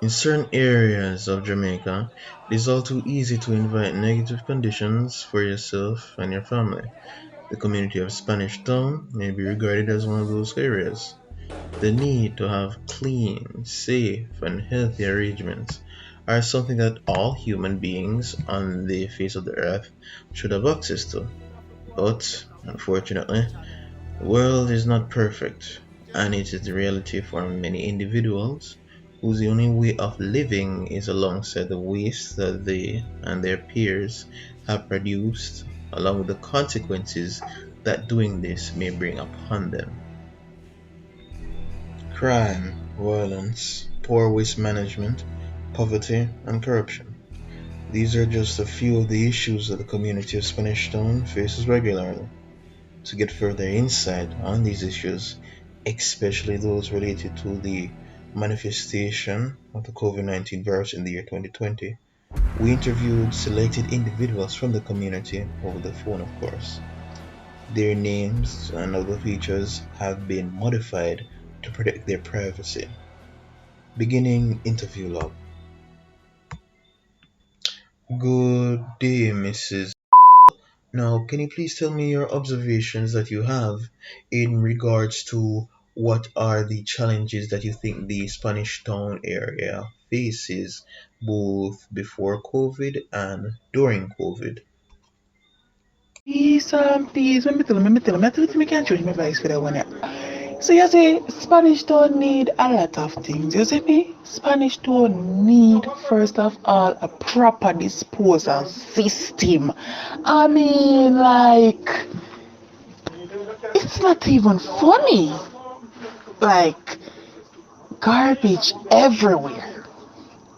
In certain areas of Jamaica, it is all too easy to invite negative conditions for yourself and your family. The community of Spanish Town may be regarded as one of those areas. The need to have clean, safe, and healthy arrangements are something that all human beings on the face of the earth should have access to. But, unfortunately, the world is not perfect, and it is the reality for many individuals whose only way of living is alongside the waste that they and their peers have produced, along with the consequences that doing this may bring upon them. Crime, violence, poor waste management, poverty, and corruption. These are just a few of the issues that the community of Spanish Town faces regularly. To get further insight on these issues, especially those related to the manifestation of the COVID-19 virus in the year 2020, we interviewed selected individuals from the community over the phone, of course. Their names and other features have been modified to protect their privacy. Beginning interview log. Good day, Mrs. Now, can you please tell me your observations that you have in regards to what are the challenges that you think the Spanish Town area faces both before COVID and during COVID? Please, let me tell you, me can't change my voice for that one. Yeah. So you see, Spanish don't need a lot of things. You see me? Spanish don't need, first of all, a proper disposal system. I mean, like, it's not even funny. Like, garbage everywhere.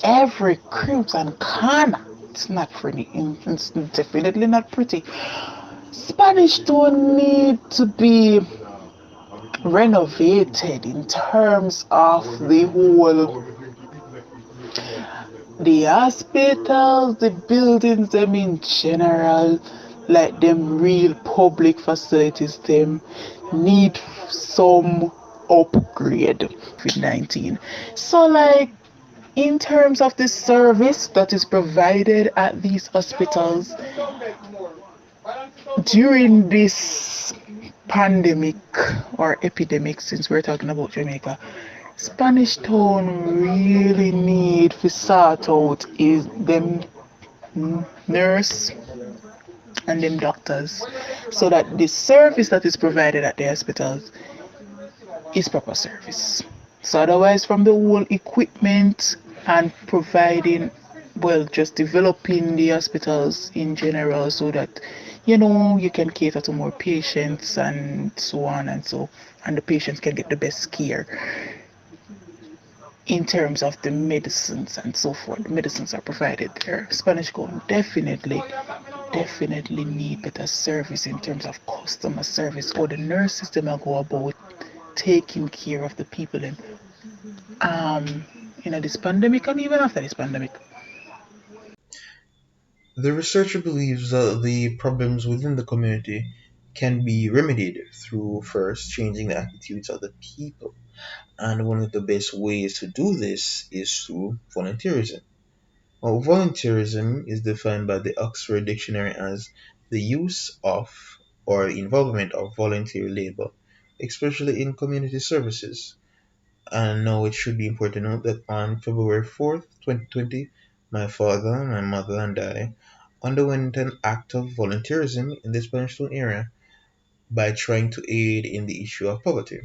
Every cribs and corner. It's not pretty. It's definitely not pretty. Spanish don't need to be renovated in terms of the hospitals, the buildings, them in general, like them real public facilities, them need some upgrade. COVID-19. So, like, in terms of the service that is provided at these hospitals during this pandemic or epidemic, since we're talking about Jamaica, Spanish Town really need to sort out is them nurse and them doctors so that the service that is provided at the hospitals is proper service. So otherwise from the whole equipment and providing, well, just developing the hospitals in general so that you can cater to more patients and so on and the patients can get the best care in terms of the medicines and so forth. The medicines are provided there. Spanish Gold definitely need better service in terms of customer service, or the nurse system will go about taking care of the people in this pandemic and even after this pandemic. The researcher believes that the problems within the community can be remedied through first changing the attitudes of the people. And one of the best ways to do this is through volunteerism. Well, volunteerism is defined by the Oxford Dictionary as the use of or involvement of voluntary labor, especially in community services. And now it should be important to note that on February 4th, 2020, my father, my mother, and I underwent an act of volunteerism in the Spanish Town area by trying to aid in the issue of poverty.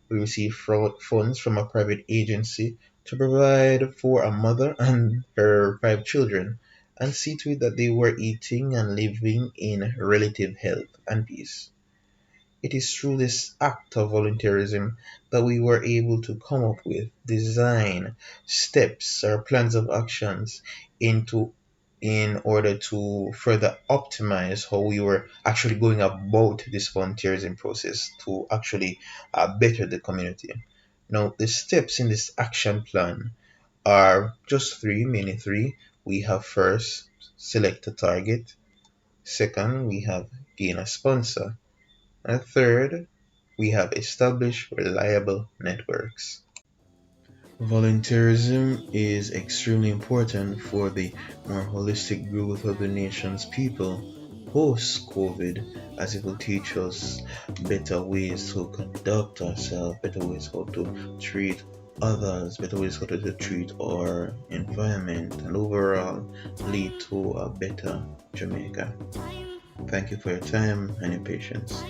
We received funds from a private agency to provide for a mother and her 5 children and see to it that they were eating and living in relative health and peace. It is through this act of volunteerism that we were able to come up with, design steps or plans of actions into in order to further optimize how we were actually going about this volunteerism process to actually better the community. Now, the steps in this action plan are just three, mainly three. We have first select a target. Second, we have gain a sponsor. And third, we have established reliable networks. Volunteerism is extremely important for the more holistic growth of the nation's people post COVID, as it will teach us better ways to conduct ourselves, better ways how to treat others, better ways how to treat our environment, and overall lead to a better Jamaica. Thank you for your time and your patience.